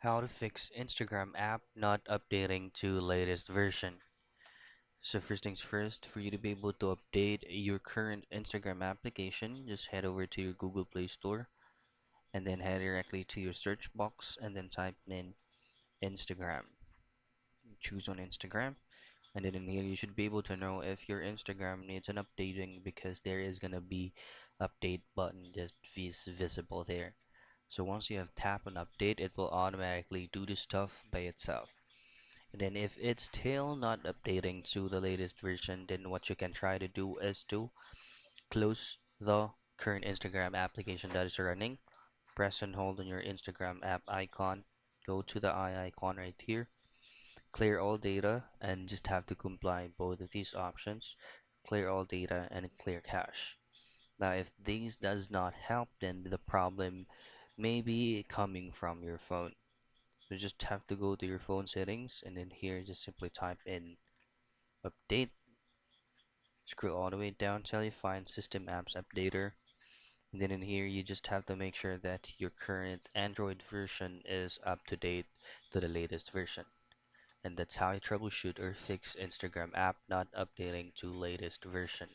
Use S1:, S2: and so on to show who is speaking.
S1: How to fix Instagram app not updating to latest version. So first things first, for you to be able to update your current Instagram application, just head over to your Google Play Store and then head directly to your search box and then type in Instagram. Choose on Instagram, and then in here you should be able to know if your Instagram needs an updating because there is gonna be update button just visible there. So once you have tapped on update, it will automatically do the stuff by itself. And then if it's still not updating to the latest version, then what you can try to do is to close the current Instagram application that is running. Press and hold on your Instagram app icon. Go to the eye icon right here. Clear all data and just have to comply both of these options. Clear all data and clear cache. Now if these does not help, then the problem may be coming from your phone. You just have to go to your phone settings and then here just simply type in update. Scroll all the way down till you find System Apps Updater. And then in here, you just have to make sure that your current Android version is up to date to the latest version. And that's how you troubleshoot or fix Instagram app not updating to latest version.